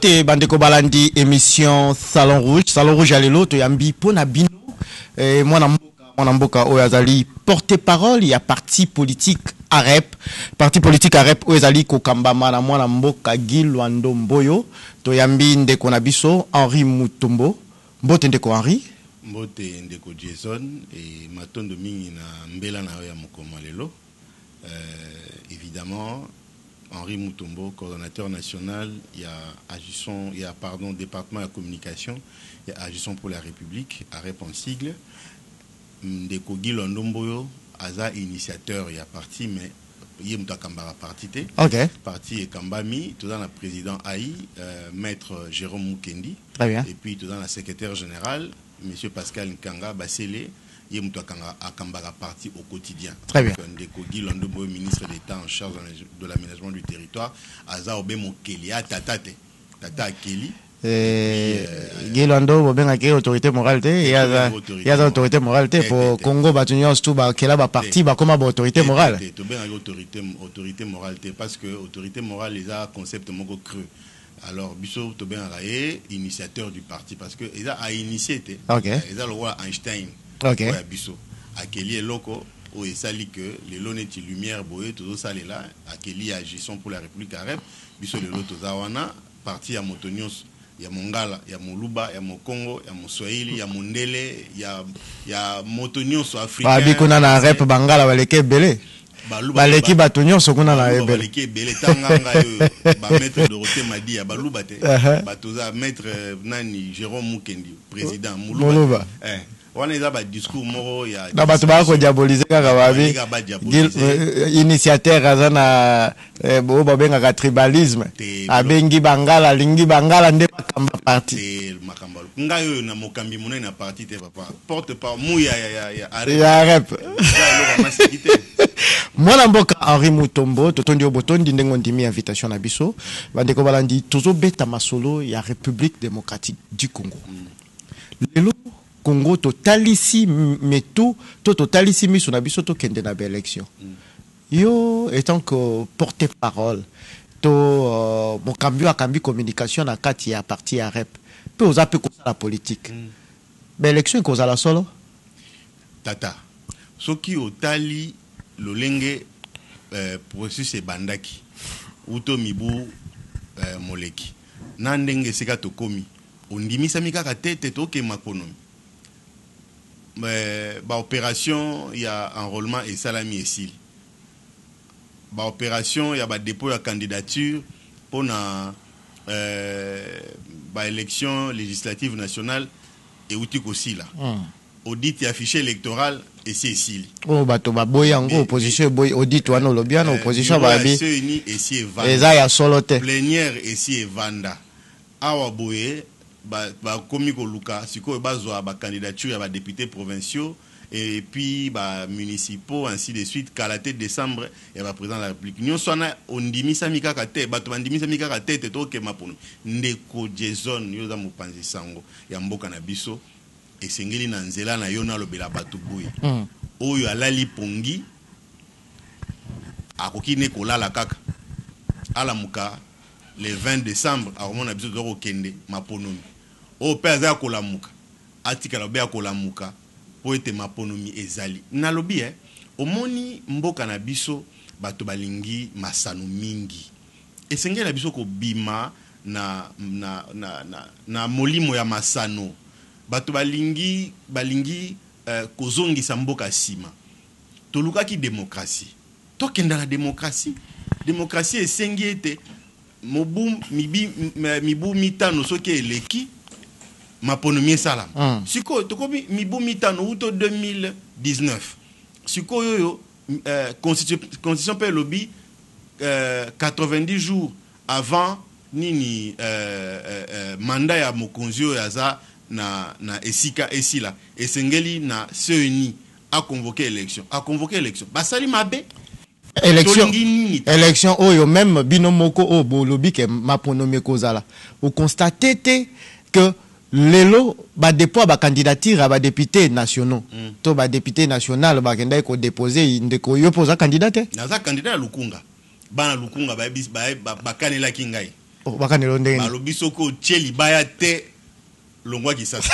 Mbote bandeko balandi émission Salon Rouge alelo to yambi pona bino mwana mboka oyo azali porte-parole ya parti politique AREP oyo ezali kokambama na mwana mboka Guy Lwando Mboyo to yambi ndeko na biso Henri Mutombo. Mbote ndeko Henri. Mbote ndeko Jason et matondo mingi na mbela na ya mokoma lelo. Évidemment Henri Mutombo, coordonnateur national, il y a département de communication, il y a Agissons pour la République, AREP en sigle. Ndeko Guy Lwando Mboyo, Aza initiateur, il y a parti, mais il y a Kambara parti. Ok. Parti et Kambami, tout dans la président AI, maître Jérôme Mukendi. Très bien. Et puis tout dans la secrétaire générale, monsieur Pascal Nkanga Basele. Il y a Kambara parti au quotidien. Très bien. Ndeko Guy Lwando Mboyo, ministre d'État en charge de l'aménagement du territoire, Aza Obemo Keli, Tata Keli. Guy Lwando Mboyo a autorité morale, il y a autorité morale pour Congo, Batunion, Stuba, Kela, parti, comme autorité morale. Autorité morale, parce que autorité morale, les a concept mongo creux. Alors, Bissot Tobin Raé, initiateur du parti, parce que il a initié, il a le roi Einstein. Ok. Biso Akeli est loco où il s'allie que les lunettes lumière boé tout ça là Akeli Agissons pour la République arabe biso le loto zawana parti ya Motonios ya Mongala ya Moluba ya Mokongo ya Moswahili ya Mondele ya Motonios africain ba bikuna na rep bangala baleke belé baleki batonyo sokuna na ebele baleki belé tanganga ba maître Dorothée Madi ya baluba te batoza maître nani Jérôme Mukendi président Moluba on est là discours moro ya na bato ba ko diaboliser kaka babi initiateur azana bo babenga tribalisme abengi bangala lingi bangala nde makamba parti makamba ngayo na mokambi monene na parti te papa porte par muya ya arep mwana mboka Henri Mutombo totondi obotondi ndengo ndimi invitation na biso bandeko balandi tozo beta masolo ya République démocratique du Congo lelo Congo totalisi metu totalisi miso na biso to kende na élection. Yo étant que porte-parole to mokambi akambi communication na kati ya parti ya rep. Pe ozape ko la politique. Ba élection ko la solo tata. Soki otali lolenge processus bandaki uto mibu moleki. Na ndenge sika to komi ondimisa mikaka tete to ke makonomi. Opération, il y a enrôlement et salami et sil. Opération, il y a dépôt de candidature pour la élection législative nationale et outil aussi là. Audit et affiché électoral et c'est ici. Oh, bato baboya ngo opposition boy audit wana lobiana opposition babi. Et si evanda. Ya solote. Plénière et si evanda. Awa boye komi ko luka siko bazwa ba candidature ya ba députés provinciaux et puis ba municipaux ainsi de suite qu'à la tête décembre et ba président de la République nyo sona ondimisa mikaka te bato bandimisa mikaka te to ke mapono ndeko Jason yo za mopanzi sango ya mboka na biso esengeli na nzela na yo na lobela bato boye oyo alali pongi akoki ne kolala kaka ala muka le 20 décembre a romona biso zo kende maponomi o peza ko lamuka atika lobe ko lamuka po ete maponomi ezali na lobi omoni mboka na biso bato balingi masano mingi esengeli na biso ko bima na molimo ya masano bato balingi kozongisa mboka sima tolukaki démocratie tokenda na démocratie esengi ete mibu mitano soki eleki maponomi salam siko tokomi mibu mitano uto 2019 siko yoyo constitution pe lobby 90 jours avant nini mandat ya mokonzi oyo aza na esika esila esengeli na CENI a convoqué élection basali mabe élection oyo même binomoko o bolobi ke maponomi kozala ou constater que lelo ba dépôt ba candidature ba députés nationaux to ba député national ba kenda ko déposer ndeko yo posa candidat na za candidat lukunga bana lukunga ba kanela kingai bakanelo ndenge balobi soko tie libaya te longwa kisasa.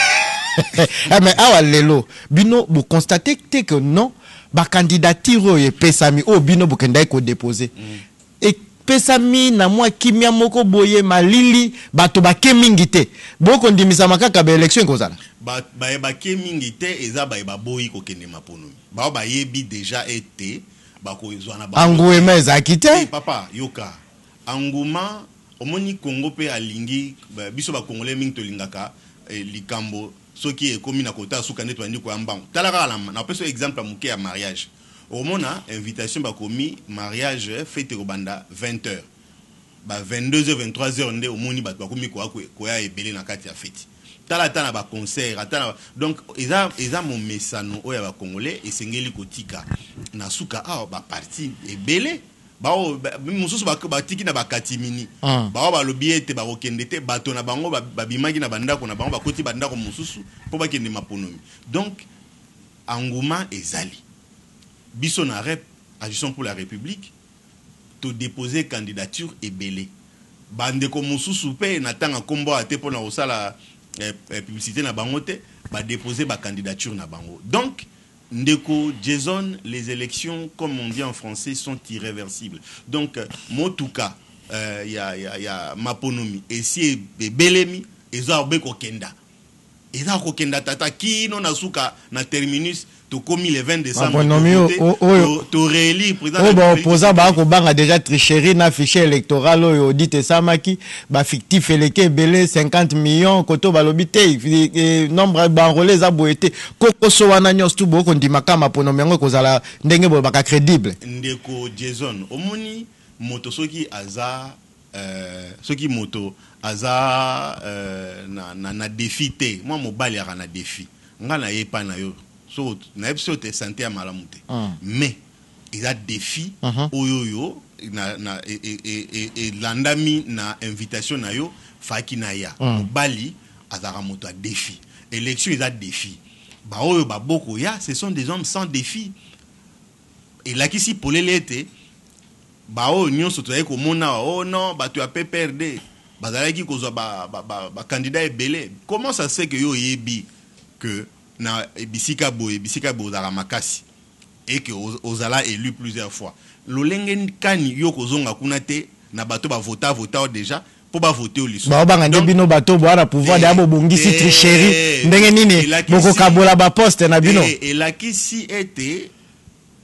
mais awa lelo bino vous constatez que non ba candidature ye pesami o bino bokenda ko déposer et pesami na mwa kimia moko boye malili bato bakemingi te boko ndimisa makaka ba élection kozala ba kemingi te eza ba boyi ko kende maponomi ba yebi déjà été ba ko ezwana ba anguema ezakite papa yoka anguma omoni Congo pe alingi biso ba congolais mingi to lingaka likambo soki ekomi na kota suka ndeto andi ko ambango talaka na peso exemple muke ya mariage omona invitation ba komi mariage fête robanda 20h ba 22h 23h nde omoni ba komi ko ya ebele na kati ya fête tala ba concert atana donc eza mon mesano oya ba congolais esengeli kotika na suka ba parti ebele bao mususu ba tiki na bakatimini bao ba lobi ete ba kokende te bato na bango ba bimaki na bandako na bango ba koti bandako mususu po ba kende maponomi donc anguma ezali biso na rep agissons pour la république to déposer candidature ebele bandeko mususu pe na tanga kombo ate po na osala publicité na bango te ba déposer ba candidature na bango donc Ndeko, Jason, les élections, comme on dit en français, sont irréversibles. Donc, Motuka, y a Maponomi, et si Belemi, et Zarbe Kokenda. Et Zarbe Kokenda Tata, qui non a souka, na terminus, to commis le 20 décembre, to rééli, président. Oh, bah, opposant, bah, a déjà tricherie, na fichier électoral, audit et samaki, bah, fictif, eleke, belé, 50 millions, koto, bah, l'obité, nombre, bah, enrôlé, zaboété, koko, soana, nyos, tout, bon, qu'on dit, makama, ponomengo, kozala, ndenge, bah, crédible. Ndeko, Jason, omoni, moto, soki, aza, soki, moto, aza, na défi, te, moi, mobile, y'a na défi, nga na yepa na yo. So, na te santé à malamute. Mais il y a défi oyoyo et landami na invitation na yo faki na ya Bali azara moto a défi. Élection il a défi. Ba oyo ba boko ya ce sont des hommes sans défi. Et là qui si polelete ba oyo nyonso to ko mona oh non ba tu as PPRD bazala ki ko zo ba candidat ebele. Comment ça se fait que yo yebi que na bisika bo za makasi et que ozala élu plusieurs fois lolenge kani yo kozonga kuna te na bato ba vota déjà pour ba voter au liso ba banga bino bato bo ala pouvoir de bongisi tricherie ndenge nini boko kabola ba poste na bino et la kisi était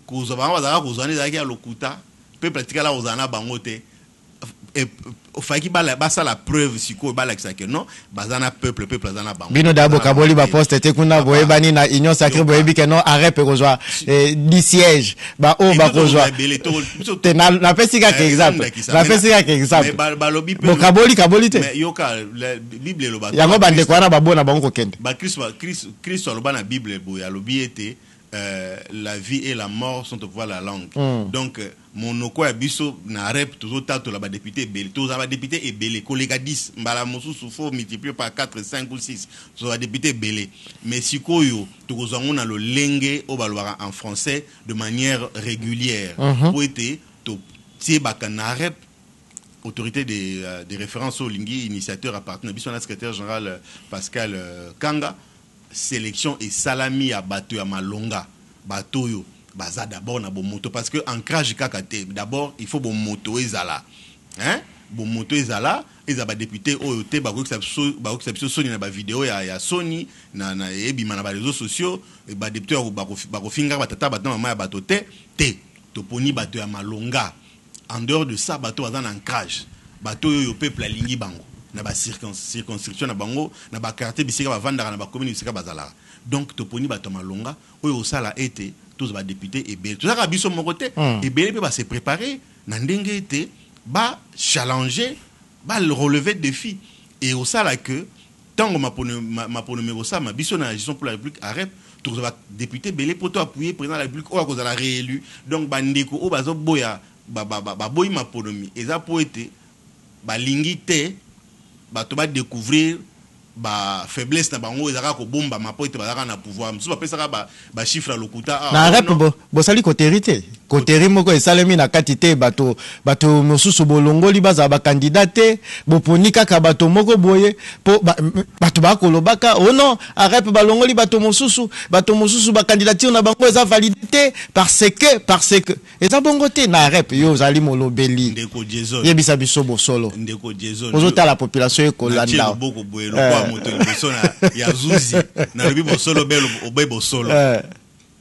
kozaba za kozana za ki ya lokuta peut pratiquer la ozana bango te faki basa la preuve siko bala que non bazana peuple azana bango bino dabo kaboli ba poste te kuna boye bani na union sacrée boye bi que non arrête kozwa 10 sièges ba o ba kozwa te na pesika ke exemple na pesika ke exemple bo kaboli te mais yoka la bible lo ba yango bande kwa na babona bango kende ba Christ lo ba na bible bo ya lobi ete la vie et la mort sont au pouvoir de la langue. Donc, mon oko abiso na rep toujours tato la ba député belé, toujours ba député et belé, collègue 10, mbala mosu faut multiplier par 4, 5 ou 6, toujours ba député belé. Mais si koyo, tout ça on a le lengue au baloira en français de manière régulière. Pour être to tie bakana rep autorité des références au lingui initiateur appartenant à la secrétaire général Pascal Kanga. Sélection et salami à bateau à malonga bateau yo baza d'abord na bon moto parce que ancrage kakate d'abord il faut bon moto ezala hein bon moto ezala ezaba député oyote ba ko exception Sony na ba vidéo ya Sony na ebima na ba réseaux sociaux et ba député ba ko finga batata batana mama ya bateau te to poni bateau ya malonga en dehors de ça bateau baza na ancrage bateau yo peuple alingi bango na ba circonscription na bango na ba quartier bisika ba vandara na ba commune bisika bazala donc toponi ba tomalonga oyo sala été tous ba député et bel tout ça biso mon côté et bel ba se préparer na ndenge été ba challenger ba relever défi et au sala que tango ma pour numéro ça ma biso na gestion pour la République arrête tous ba député belé pour appuyer président de la République o ko za la réélu donc ba ndeko o bazo boya ba boyi ma ponomi et ça pour été ba lingité bato ba découvrir ba faiblesse na bango ezaka ko bomba mapo ete bazaka na pouvoir musu ba pesaka ba chiffre lokuta na rep bo sali ko hérité Koteri moko esalemi na kati te bato mosusu bolongoli baza ba candidate boponi kaka bato moko boye po bato ba kolobaka oh non arep balongoli bato mosusu ba candidature na bango eza validité parce que eza bongo te na arep yo zali molobeli ndeko Jason yebisa biso bosolo ndeko Jason ozota la population ekolanda boko boye lokwa moto liboso na ya zuzi na lobi bosolo belo obe bosolo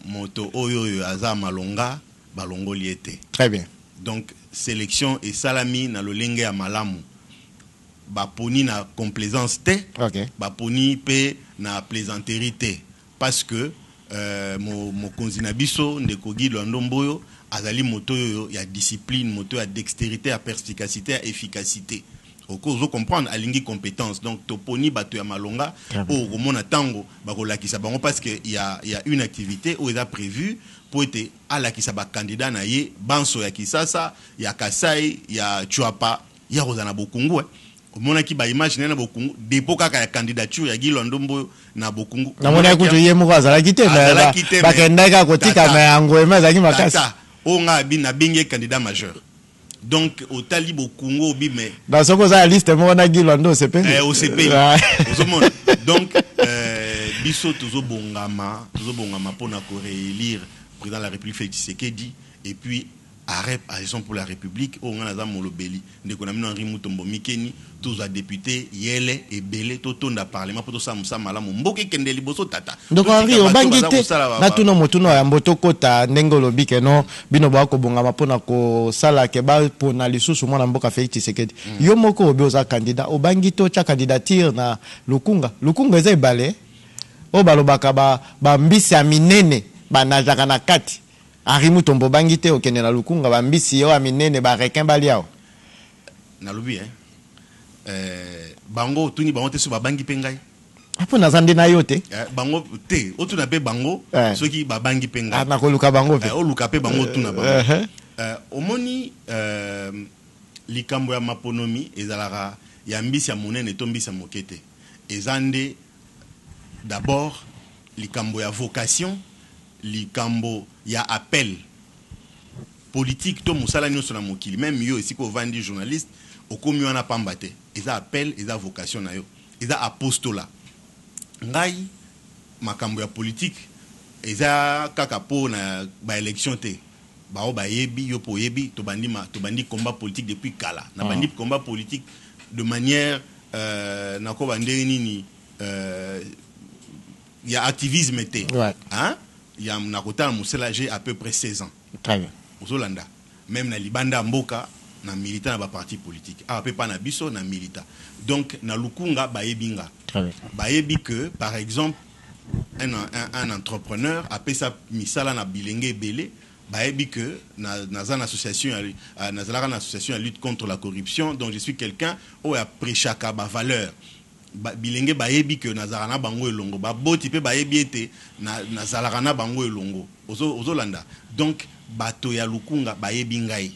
moto oyo aza malonga balongoli ete. Très bien. Donc sélection et salami na lolenge ya malamu baponi na complaisance te. Okay. Baponi pe na plaisanterie te parce que mo konzina biso ndeko Guy Lwandomboyo azali moto yo ya discipline, moto ya dextérité, ya perspicacité, ya efficacité. Ozo comprendre alingi compétence. Donc toponi bato ya malonga au komona tango bakolakisa bango parce que il y a une activité où il a prévu pour être à la kisaba candidat na ye banso ya Kisasa, ya Kasai, ya Chuapa, ya Rosana Bokungu. Komona ki ba image na Bokungu dépôt kaka ya candidature ya Guy Lwandomboyo na Bokungu. Na mona kutu ye moko azalaki te ba kendaka kotika na ngwema zaki makasi. O nga bi na binge candidat majeur. Donc au tali Bokungu obi mais dans ce cas la liste mo na Guy Lwando CP. Au CP. Donc biso tozo bongama pour na ko réélire président de la République Félix Tshisekedi et puis arrêt agissons pour la République au ngana molobeli ndeko na mino Henri Mutombo Mikeni tous les députés yele et belé totonda parlement pour ça musa malamu mboke kende liboso tata. Donc Henri obangite na tuno motuno ya mboto kota ndengolo bike no bino ba ko bongama pona ko sala ke ba pona lisusu mwana mboka Félix Tshisekedi. Yo moko obioza candidat obangito cha candidature na Lukunga eza ebale o balobaka ba mbisi ya minene banajaka na kati. Henri Mutombo bangite okende na Lukunga ba mbisi yo aminene ba requin baliao. Na lobi bango tuni bango te so ba bangi pengai. Apo nazande na yo te. Bango te otuna pe bango soki ba bangi pengai. Na koluka bango pe. O luka pe bango tuna bango. Omoni likambo ya maponomi ezalaka ya mbisi ya monene to mbisi ya mokete. Ezande d'abord likambo ya vocation, likambo ya appel politique to musala nyonso na mokili même yo ici ko vandi journaliste okomi wana pambate eza appel eza vocation na yo eza apostola ngai makambo ya politique eza kaka po na ba élection te bao ba yebi yo po yebi to bandi combat politique depuis kala na bandi combat politique de manière na ko bandeli nini il y a activisme té hein il y a na kota musela j'ai à peu près 16 ans. Très bien. Ozolanda même na libanda mboka na militant na ba parti politique a pe pa na biso na militant. Donc na Lukunga bayebinga. Très bien. Bayebi que par exemple un entrepreneur a fait sa misala na bilenge belé bayebi que na association na association à lutte contre la corruption donc je suis quelqu'un où a prêchaka ba valeur bilenge bayebi que nazarana bango elongo ba boti pe bayebi ete nazarana bango elongo ozolanda donc bato ya Lukunga bayebi ngai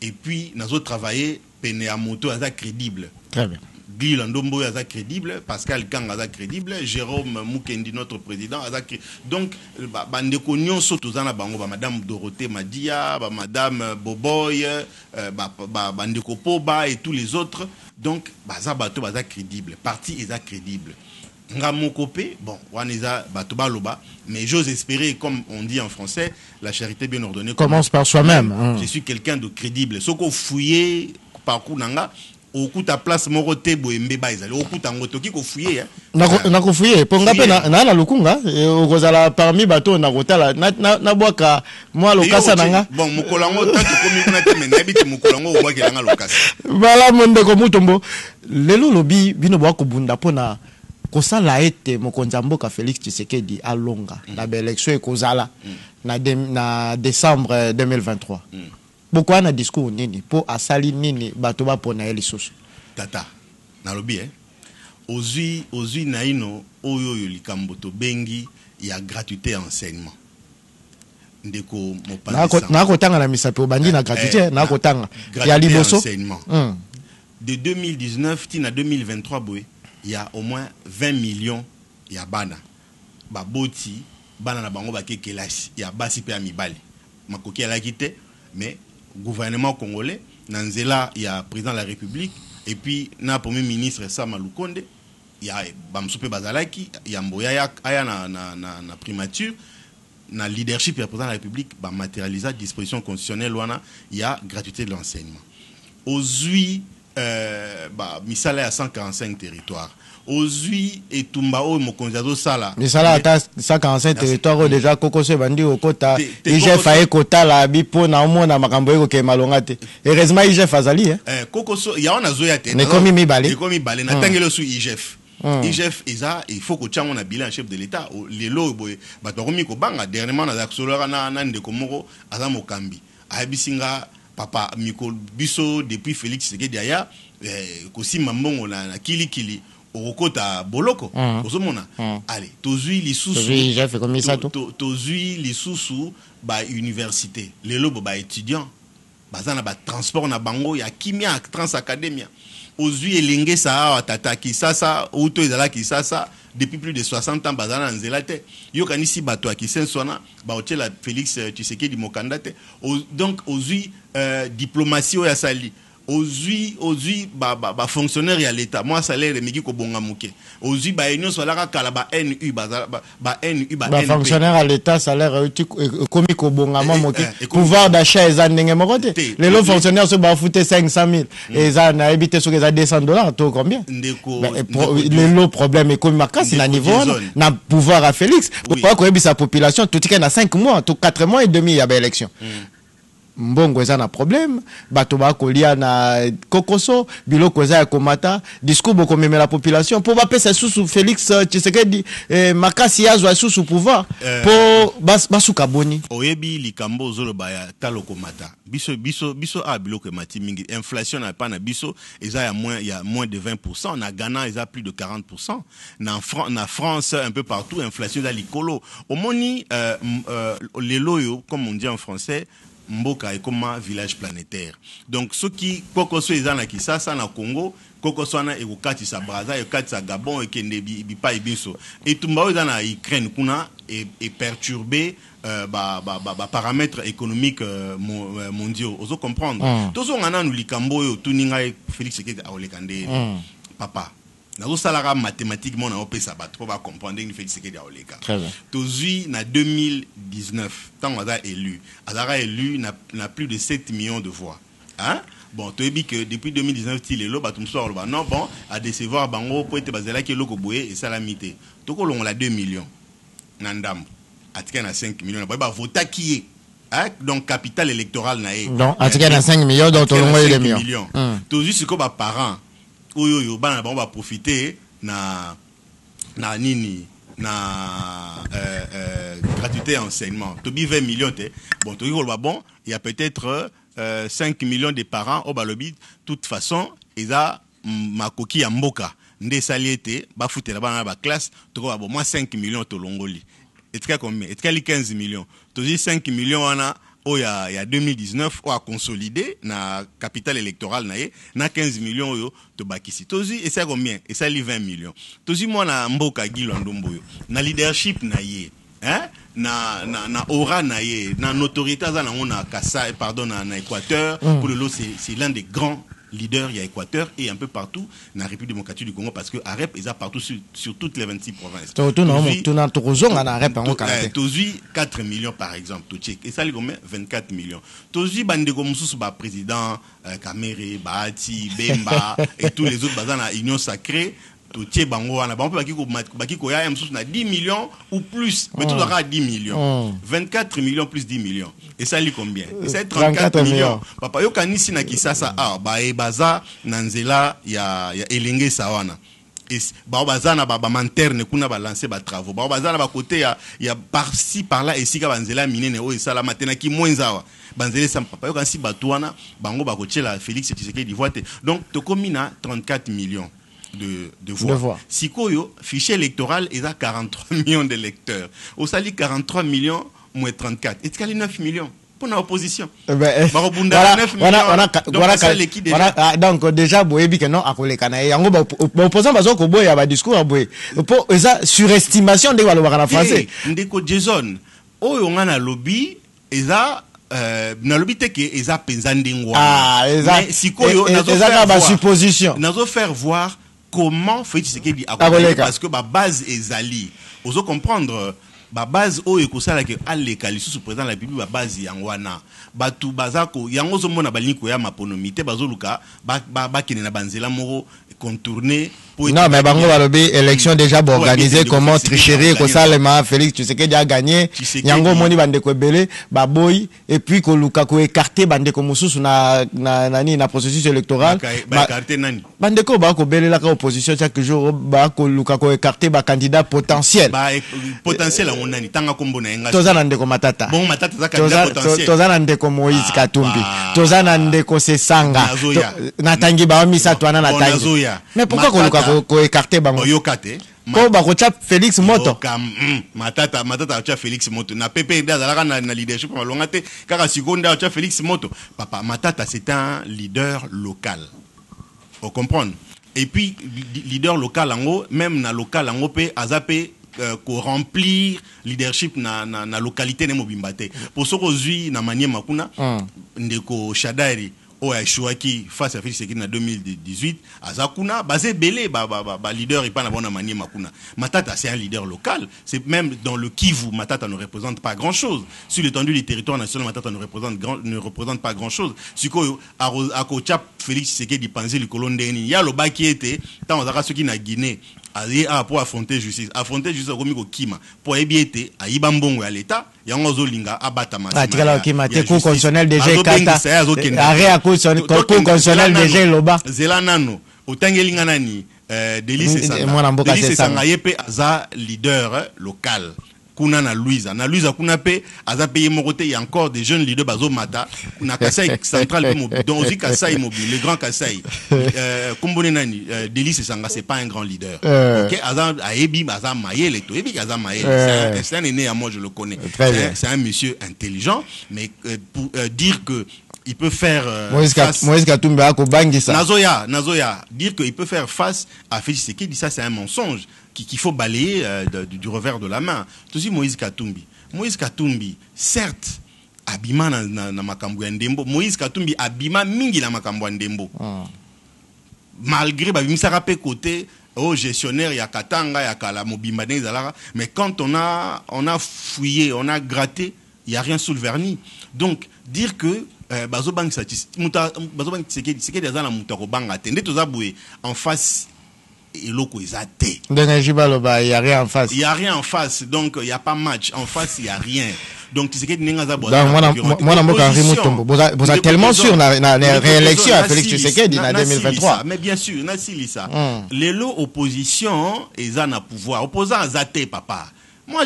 et puis nazo travailler pene ya moto aza crédible. Très bien. Guy Lwandomboyo aza crédible, Pascal Kanga aza crédible, Jérôme Mukendi notre président aza crédible. Donc bandeko nyonso tozana bango ba madame Dorothée Madia, ba madame Boboy, bandeko Poba et tous les autres. Donc baza bato baza crédible, parti eza crédible. Nga mokopé, bon, waneza bato baloba, mais j'ose espérer comme on dit en français, la charité bien ordonnée commence par soi-même. Je suis quelqu'un de crédible. Soko fouiller parcours nanga okuta place moko te boyembe ba ezali okuta ngotoki ko fouiller na ko fouiller ponga pe na Lukunga okozala parmi bato na kotala na bwaka moi lokasa nanga bon mokolango tanto komi kuna te mais habite mokolango obwaki nanga lokasa bala monde ko Mutombo lelo lobi bino bwa ko bunda pona kosala ete mokonzi mboka Félix Tshisekedi alonga na élection ekozala na décembre 2023 Pourquoi na discours nini po asali nini bato ba pona eli soso tata na lobi ozui naino oyo likambo to bengi ya gratuité enseignement ndeko mopanisa na ko tanga na misapo bandi na gratuité na ko tanga ya liboso enseignement de 2019 tina 2023 boy il y a au moins 20 millions ya bana baboti bana na bango ba kekelasi ya basi pe ya mibali makoki ala quitté mais gouvernement congolais nanzela il y a président de la République et puis na premier ministre Sama Lukonde il y a bamsupe bazalaki il y a mboya aya na primature na leadership du président de la République ba matérialiser disposition constitutionnelle wana il y a gratuité de l'enseignement aujourd'hui misala à 145 territoires aujourd'hui et tumbao mokonzazo sala misala à 145 territoires déjà kokose bandi okota IGF a ekota la bipo na omona makambo eko ke malonga te heureusement IGF azali kokoso ya ona zoya te ne komi mibale na tangelo su IGF IGF eza il faut que chango na bilan chef de l'état lelo boy bato komi ko banga dernièrement na zaksoloka na ndeko moko aza mokambi abisinga papa miko biso depuis Félix Tshisekedi aya kosi mambongo na kili okota boloko ozomona allez tozui lisusu j'ai fait comme ça tout tozui lisusu ba université lelo ba étudiant bazana ba transport na bango ya kimia trans academia ozui elenge sa tata Kisasa auto ezala Kisasa depuis plus de 60 ans bazana nzela te yo kanisi bato ya kisensona ba otela Félix Tshisekedi mokanda te donc ozui diplomatie ya sali aujourd'hui ba fonctionnaire ya l'état moi salaire miki ko bonga muke aujourd'hui ba union solara kala ba NU ba fonctionnaire à l'état salaire komi ko bonga muke pouvoir d'achat eza ndenge moko te les lots fonctionnaires so ba fouté 500 000 eza na habité so eza $200 to combien les lots problème ekomi makasi na niveau na pouvoir à Félix pourquoi ko ebisa population tout tika na 5 mois tout 4 mois et demi ya ba élection mbongo eza na problème bato ba kolia na kokoso biloko eza ya komata discours boko memela population pour ba pesa sous Félix Tshisekedi makasi yazwa sous pouvoir pour basuka boni oyebi likambo zolo ba ya talo komata biso biloko mati mingi inflation na pas na biso eza ya moins de 20%, na Ghana eza plus de 40%, na France un peu partout inflation eza likolo omoni leloyo comme on dit en français mboka ekoma village planétaire. Donc ceux qui kokoso ezana Kisasa na Congo, kokoso na ekokati sa Braza, ekokati sa Gabon ekende bipa ibiso. Et tumba ezana Ukraine kuna et perturber paramètres économiques mondiaux. Oso comprendre. Tozo ngana nous likambo yo tuninga Félix Tshisekedi a olekande papa. Nazo salara mathématiquement na opesa ba trop va comprendre ni Félix Tshisekedi a oleka. Tozui na 2019 tant on a élu n'a plus de 7 millions de voix. Hein? Bon, tu as dit que depuis 2019 il est là batum soir non bon à décevoir bango pour être basé là qui loko boye et salamité. Toko on a 2 millions. Nandam atika na 5 millions ba vota qui est hein? Donc capital électoral na e. Donc atika na 5 millions donc on a 2 millions. Tozui ce que ba parents oyo bana ba profiter na nini na gratuité enseignement tobi 20 millions te bon to bon il y a peut-être 5 millions de parents au balobi toute façon eza makoki ya mboka nde saliete ba futela bana ba classe to bon moi 5 millions to longoli etka combien etka li 15 millions to 5 millions wana il y a 2019 on a consolidé na capital électoral na 15 millions yo to bakisi tozi et ça combien et ça li 20 millions tozi moi na mboka Gilandombo yo na leadership na ye hein na aura na ye na notoriété za na on a Kasa pardon na Équateur pour le lot c'est l'un des grands leader il y a Équateur et un peu partout dans la République démocratique du Congo parce que AREP est partout sur toutes les 26 provinces. Tozui 4 millions par exemple, et ça lui combien 24 millions. Tozui Bandego Moussous président Kamere, Bahati, Bemba et tous les autres dans la Union sacrée. Toutier bango wana bango baki ko ya msusu na 10 millions ou plus mais tout aura 10 millions 24 millions plus 10 millions et ça li combien et ça 34 millions papa yo kanisi na Kisasa baza na nzela ya elenge sawana et baza na ba manterne kuna ba lancer ba travaux baza na ba côté ya par-ci par-là et sika banzela minene o esala matena ki mwenzawa banzela sam papa yo kanisi batwana bango ba kochela Félix Tshisekedi vote donc to komina 34 millions de voix. Sikoyo, fichier électoral, il a 43 millions d'électeurs. Au sali 43 millions moins 34. Et tu as 9 millions pour l'opposition. Donc déjà, boyebi que non, à kolekana. Et en gros, opposant bazo ko boye ba discours à boye. Pour esa surestimation de walo en français. Ndeko Jason, oyo ngana lobby, esa nalobi te ke eza penza ndenge Ah, wana. Mais sikoyo nazo faire voir comment Félix Tshisekedi a parce que ba base ezali. Ozo comprendre ba base o ekosala ke aleka lisusu président de la République ba base yango wana. Batu bazako yango zo mona balinko ya maponomité bazoluka ba kene na banzela moko contourner. Non, mais bango balobi élection déjà organisée, comment tricherie ko salema Félix Tshisekedi a gagné. Yango moni bandeko ebele ba boy et puis ko luka ko écarter bandeko mususu na processus électoral. Ba écarter nani? Bandeko ba ko belela ka opposition chaque jour ba ko luka ko écarter ba candidat potentiel. Ba potentiel a nani tanga kombo na enga. Tozana ndeko matata. Bon matata za candidat potentiel. Tozana ndeko Moïse Katumbi. Tozana ndeko Sesanga. Natangi ba misa twana na tangi. Mais pourquoi ko luka ko écarter bango? Yokate. Ko ba ko tcha Félix Moto. Matata tcha Félix Moto. Na PP d'azalaka na leadership malonga te kaka seconda tcha Félix Moto. Papa Matata c'est un leader local. Vous comprenez? Et puis leader local ango même na local ango pe azape ko remplir leadership na localité ne mobimbate. Pour ce que na manier makuna ndeko Shadari o a choisi face à Félix Tshisekedi en 2018 azakuna basé belé ba leader et pas na bonne manière makuna. Matata c'est un leader local, c'est même dans le Kivu Matata ne représente pas grand-chose. Sur l'étendue du territoire national Matata ne représente pas grand-chose. Siko a ko chap Félix Tshisekedi penser le colon ndeni ya lo ba qui était tant ozaka ceux qui na Guinée pour affronter justice comme Kima pour ébiéter à Ibambongo à l'état yango zolinga abatama atikala Kima te cour constitutionnel déjà kata arrêt à cour constitutionnel déjà loba zela nano otangelinga nani Délice Sanga yepe aza leader local kuna na Louisa kuna pe aza payé moroté, il y a encore des jeunes leaders bazo mata na Kasai central donc aussi Kasai mobile le grand Kasai kombone nani Délice Sanga c'est pas un grand leader. OK aza ayebi aza mayele to ebi aza mayele c'est un aîné à moi je le connais. C'est un monsieur intelligent mais pour dire que il peut faire Moïse Katumbi ako bangisa Nazoya dire qu'il peut faire face à Félix Tshisekedi, ça c'est un mensonge qu'il faut balayer du revers de la main. Tout aussi Moïse Katumbi certes abima na makambo ya ndembo. Moïse Katumbi abima mingi na makambo ya ndembo malgré babimisa pe côté gestionnaire ya Katanga ya kala mobimba nezalaka, mais quand on a fouillé, on a gratté, il y a rien sous le vernis. Donc dire que bazobang Tshisekedi azana mutako banga tende tozaboué en face eloko ezate. Il y a rien en face. Il y a rien en face, donc il y a pas match en face, il y a rien. Donc Tshisekedi nenga za boza. Moi na mboka Rimutombo. Boza tellement sûr na réélection à Félix Tshisekedi en 2023. Mais bien sûr, na silisa. Lelo opposition ezana pouvoir. Opposant azate papa. Moi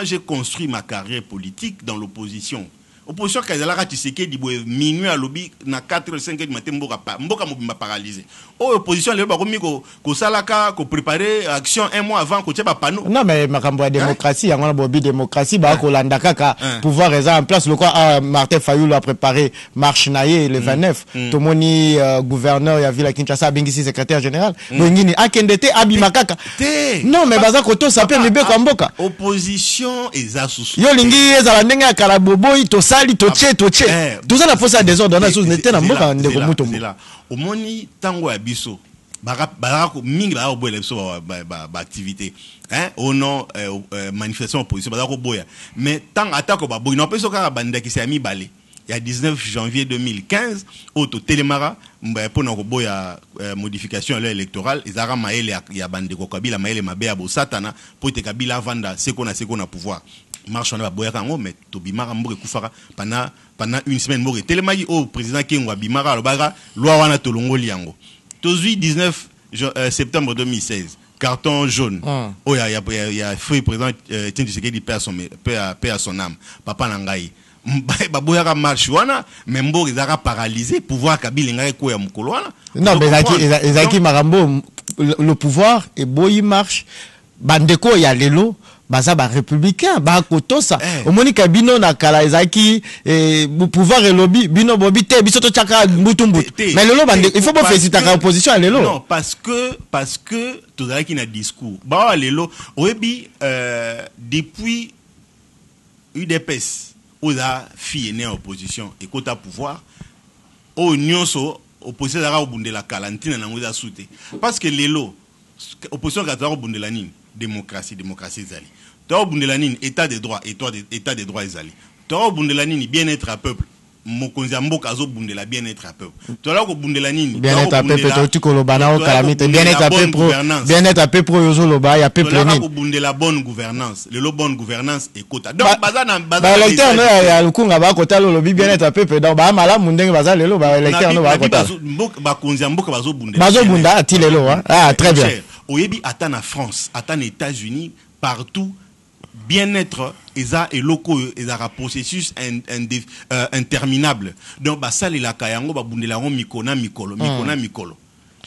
j'ai construit ma carrière politique dans l'opposition. Opposition kazalaka Tshisekedi boye minuit à lobby na 4 5 du matin mboka mobimba paralysé. Opposition le bakomi ko salaka ko préparer action un mois avant ko tsheba pano. Non mais makambo ya démocratie yango bobi démocratie ba ko landa kaka pouvoir est en place le quoi Martin Fayulu a préparé marche naie le 29 tomoni gouverneur ya ville Kinshasa bingisi secrétaire général ngini akendete abima kaka. Non mais baza ko to sape mebe kwa mboka. Opposition eza susu. Yo lingi ezala ndenge ya kalaboboyi to sali toche tout ça la force à désordre dans la chose n'était na mboka ndeko mutombo omoni tango ya biso barako mingi ba boya biso ba activité au nom manifestation opposition barako boya mais tant attaque ba boya no peso ka bandaki c'est ami balé il y a 19 janvier 2015 auto Télémara pour na ko boya modification à l'électorale ezara maele ya bandeko Kabila maele mabe ya bo satana pour te Kabila vanda seko na pouvoir marche on a boya kango mais to bimara mboke kufaka pendant une semaine mboke tellement au président Kengo bimara lo baga loi wana to longoli yango tozui 19 septembre 2016 carton jaune oh ya feu président Etienne Tshisekedi paix à son âme papa nangai baboya ka marche wana mais mboke zaka paralysé pouvoir Kabila ngai ko ya mukolo wana non mais ezaki marambo le pouvoir et boyi marche bandeko ya lelo baza ba républicain ba kotosa omoni kabino na kala ezaki pouvoir et lobby bino bobi te biso to chaka mbutumbu mais lelo bande il faut pas féliciter la opposition à lelo non parce que tozalaki na discours ba lelo oyebi depuis UDPS oza fille née en opposition et kota pouvoir o nyonso opposition zaka obundela kalantine na ngoza soute parce que lelo opposition ka zaka obundela nini démocratie ezali to obundela nini état de droit état de droit ezali to obundela nini bien-être à peuple mokonzi mboka azobundela bien-être à peuple tola ko bundela nini bien-être à peuple to tikoloba na okalamite bien-être à peuple yozo loba ya peuple nini ko bundela bonne gouvernance lelo bonne gouvernance ekota donc bazana électeur no ya lukunga ba kota lobi bien-être à peuple donc ba mala mundenge baza lelo ba électeur no ba kota ba konzi mboka bazobunda ati lelo très bien oyebi ata na France ata na États-Unis partout bien-être et locaux ezara processus interminable donc basali la kayango babundela ngo mikona mikolo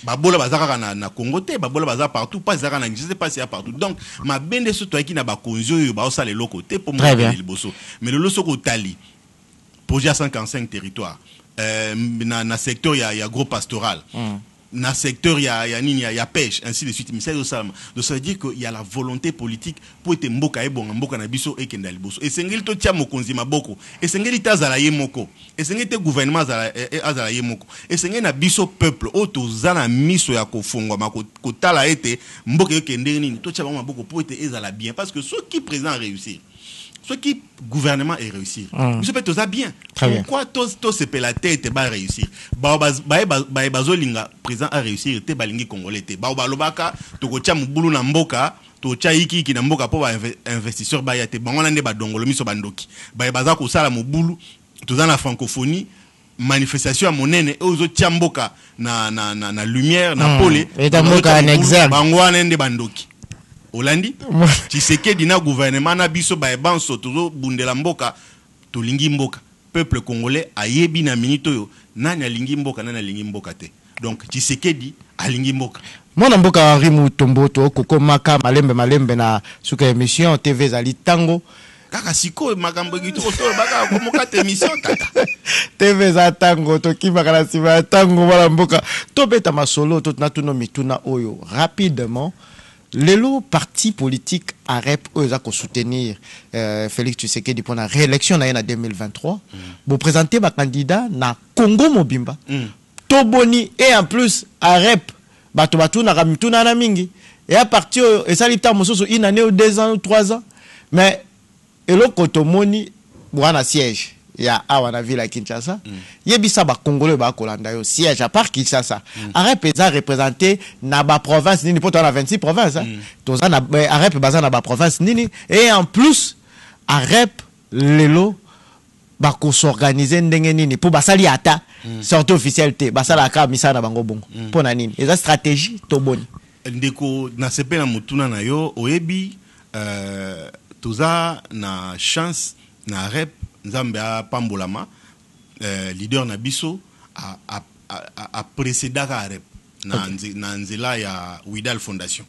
babola bazaka na Congo te babola baza partout pas zaka na je sais pas si y partout donc ma bende so to ki na ba konzo yo ba osala loko te pour moi le bosso mais le loso ko tali projet 145 territoires na secteur ya gros pastoral na secteur il y a pêche ainsi de suite mais ça veut dire qu'il y a la volonté politique pour être mboka mboka na biso et kenda liboso et sengeli to tia mokonzi maboko et sengeli tazala ye moko et sengeli te gouvernement azala ye moko et sengeli na biso peuple o tozana miso ya kofungwa ko tala ete mboka yo kende nini to tia maboko pour être ezala bien parce que ceux qui président réussir ce qui gouvernement est réussir. Je peux tout ça bien. Pourquoi tout se peut la tête va réussir? Bazolinga président a réussir te balingi congolais te. Balobaka to ko tia mubulu na mboka to tia iki na mboka po investisseur ba ya te. Bangona ne ba dongolo miso bandoki. Baza ko sala mubulu to za na francophonie manifestation à monene ozo tia mboka na lumière na pole. Et ta mboka en exergue. Bangwana ne bandoki. Olandi Tshisekedi na gouvernement na biso ba ebanso tozo bundela mboka to lingi mboka peuple congolais ayebi na minito yo nani alingi mboka nani alingi mboka te donc Tshisekedi alingi mboka mwana mboka Henri Mutombo to kokomaka malembe na suka émission TV zali tango kaka siko makambo gitu to baka komoka te émission tata TV za tango to kibaka na siba tango mwana mboka to beta masolo to na tuno mituna oyo rapidement. Le parti politique AREP a soutenir Félix Tshisekedi pour la réélection en 2023. Vous présentez ma candidat na Congo Mobimba. Toboni et en plus AREP batu na ramituna na mingi. Et à partir et ça lita mososo une année ou 2 ans ou 3 ans. Mais et le kotomoni bwana siège. Il y a awana ville à Kinshasa. Yebisa ba Congolais ba kolanda yo siège à part Kinshasa. AREP a représenté na ba province nini poto na 26 provinces. Toza na AREP baza na ba province nini et en plus AREP lelo ba ko s'organiser ndenge nini pour basali ata sortie officielle te basala ka misa na bango bongo. Pona nini? Eza stratégie to boni. Ndeko na sepe na mutuna na yo oyebi toza na chance na AREP Nzambe a pambolama leader na biso a précédaka AREP na nzela ya Widal Fondation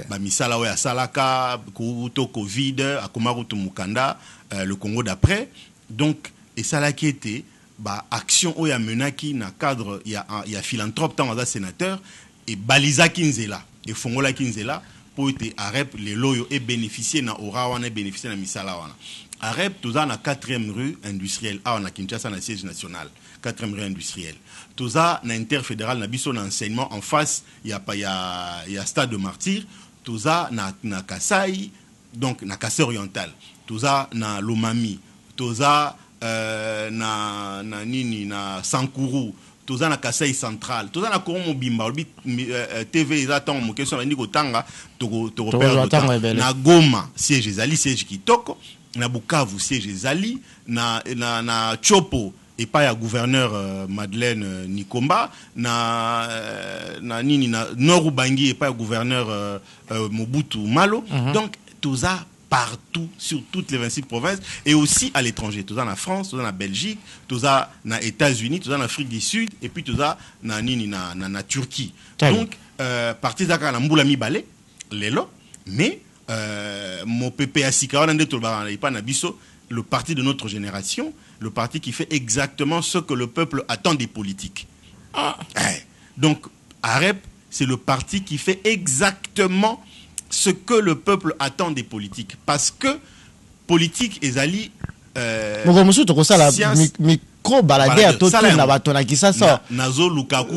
ba misala ya salaka ko Covid akoma ko mukanda le Congo d'après donc et ça qui était ba action o ya menaki na cadre ya philanthrope tant as sénateur et baliza kinzela et fongola kinzela pour être AREP les loyo et bénéficier na ora wana bénéficier na misala wana AREP toza na 4e rue industrielle a na Kinshasa na siège national 4e rue industrielle toza na interfédéral na biso na enseignement en face ya stade de Martyr toza na Kasai donc na Kasai oriental toza na Lomami toza na nini na Sankuru toza na Kasai central toza na Congo Mobimba TV eza tant mo question bandi ko tanga to perdre na Goma siège ezali siège kitoko na Bukavu siège ezali na Chopo et pas ya gouverneur Madeleine Nikomba na nini na Nord Ubangi et pas ya gouverneur Mobutu Malo donc toza partout sur toutes les 26 provinces et aussi à l'étranger toza na France toza na Belgique toza na États-Unis toza na Afrique du Sud et puis toza na nini na Turquie donc parti zaka na mbula mibale lelo mais mon PPA le parti de notre génération, le parti qui fait exactement ce que le peuple attend des politiques. Donc, AREP, c'est le parti qui fait exactement ce que le peuple attend des politiques. Parce que politique ezali Moko musu to ko sala micro balader to na bato na kisasa nazo Lukaku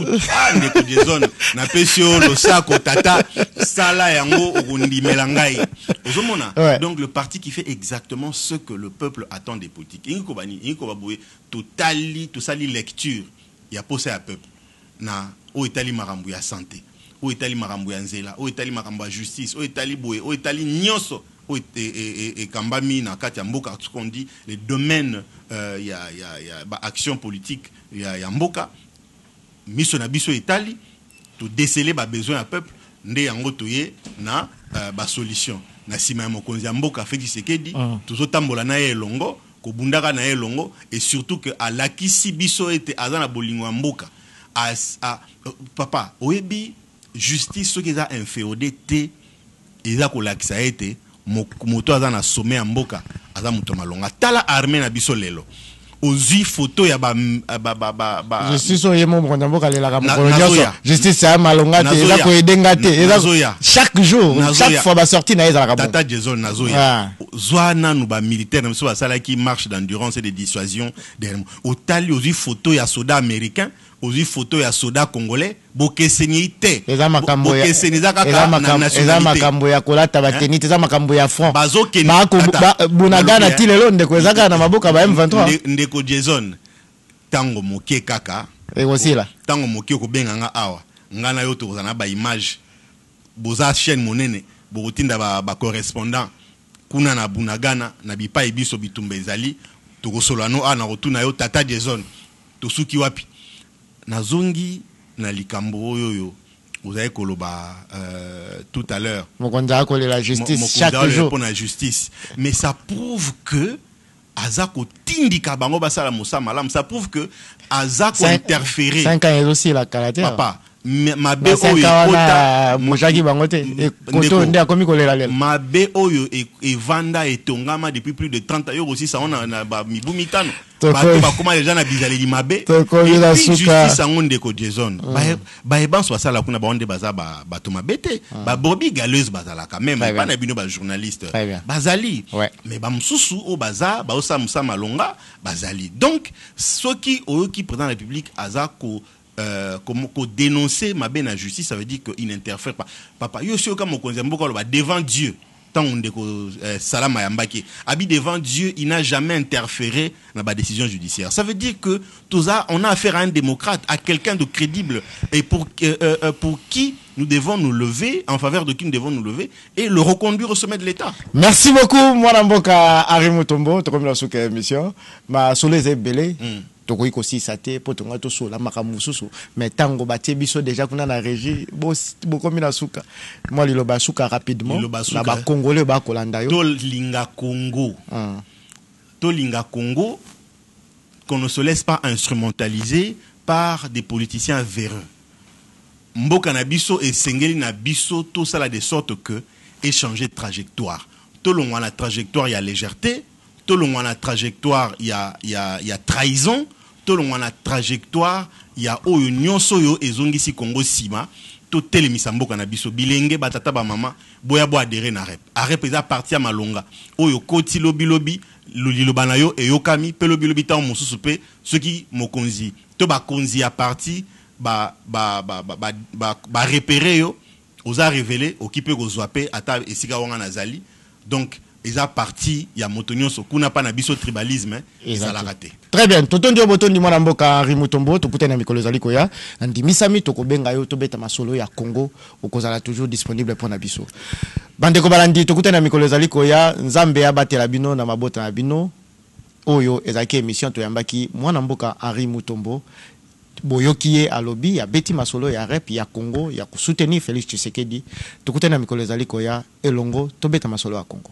ndeko Jason na pesio lo sako tata sala yango okundimela ngai ozomona. Donc le parti qui fait exactement ce que le peuple attend des politiques ingo bani ingo baboué totali to sali lecture ya posa ya peuple na o itali makambo ya santé o itali makambo ya nzela o itali makambo ya justice o itali boye o itali nyonso et kambami na kati ya mboka ce qu'on dit les domaines ya action politique ya mboka miso na biso Italie to déceler ba besoin ya peuple nde yango toye na ba solution na sima ya mokonzi ya mboka Félix Tshisekedi tozotambola na ye elongo ko bundaka na ye elongo et surtout que alakisi biso ete azana bolingo ya mboka papa oyebi justice soki eza inféodé te eza kolakisa ete moto aza na sommet ya mboka aza moto malonga tala armée na biso lelo ozwi photo ya justice oye mo mokonzi mboka lelaka mokolo nyonso justice ya malonga te eza koyedenga te chaque jour chaque fois basorti na ye ezalaka bon tata Jason nazoya zwa nanu bamilitaire na biso basalaki marche d'endurance et de dissuasion otali ozwi photo ya soda américain ozwi photo ya soda congolais bokeseni te eza makambo ya kolata bateni eza makambo ya front bunagana ti lelo ndeko ezaka na maboka ba M23 ndeko Jason tango moke kaka ekosila tango moke kobenga nga awa nga na yo tokozana ba image boza chaîne monene bokotinda ba correspondant kuna na bunagana na bipai biso bitumba ezali tokosolano ana rotuna yo tata Jason tosuki wapi nazongi na likambo oyo vous avez koloba tout à l'heure mokonza ko la justice chaque jour pour la justice mais ça prouve que azako tindika bango basala musama là ça prouve que azako interférer 5 ans aussi la caractère papa mabe oyo mojaki bango te koto nde akomi kolela lelo mabe oyo evanda etongama depuis plus de 30 ans aussi ça on a mibu mitano bato bakoma les gens na bizaleli mabe et puis justice ango ndeko Jason ba ebanso basala kuna ba onde baza bato mabete ba bobi galeuse bazala quand même pas na bino ba journaliste bazali mais ba mususu o baza ba osa musa malonga bazali donc soki oyo qui président de la République azako comment dénoncer ma belle justice, ça veut dire qu'il n'interfère pas. Papa, yo suis comme devant Dieu. Tant on dit Salam Ayambaki, habite devant Dieu, il n'a jamais interféré dans la décision judiciaire. Ça veut dire que tout ça, on a affaire à un démocrate, à quelqu'un de crédible, et pour qui nous devons nous lever, en faveur de qui nous devons nous lever, et le reconduire au sommet de l'État. Merci beaucoup, Mwana Mboka Arimutombo, tu as comme la souka émission, ma soleil est belé. Tokoyi kosi sate potonga to sola makamususu mais tango batie biso déjà kuna na régie bokomi na suka moi liloba suka rapidement na ba congolais ba kolanda yo to linga Congo qu'on ne se laisse pas instrumentaliser par des politiciens véreux. Mboka na biso et sengeli na biso tout ça là de sorte que échanger de trajectoire. To longwa na trajectoire il y a légèreté, to longwa na trajectoire il y a trahison. Tout la trajectoire il y a oyo nyonso yo ezongisi Congo sima to telemisa mboka na biso bilenge batata ba mama boya bo adhérer na rep arep eza parti ya malonga oyo koti lobi liloba na yo eyokami pe lobi ta mosusu pe ceux qui mokonzi to ba konzi ya parti ba repérer yo oza révéler okipe kozwa pe ata esika wanga nazali donc ils a parti ya motonyo so kuna pa na biso tribalisme ça l'a raté. Très bien, totondi obotondi mwana mboka Rimutombo to kutena mikolo zali koya ndimisami to kobenga yo to beta masolo ya Congo okozala toujours disponible pour na biso. Bande ko balandi to kutena mikolo zali koya nzambe ya batela bino na mabota na bino oyo ezaki émission to yambaki mwana mboka Rimutombo boyokie alobi ya beti masolo ya rep ya Congo ya soutenir Félix Tshisekedi to kutena mikolo zali koya elongo to beta masolo ya Congo.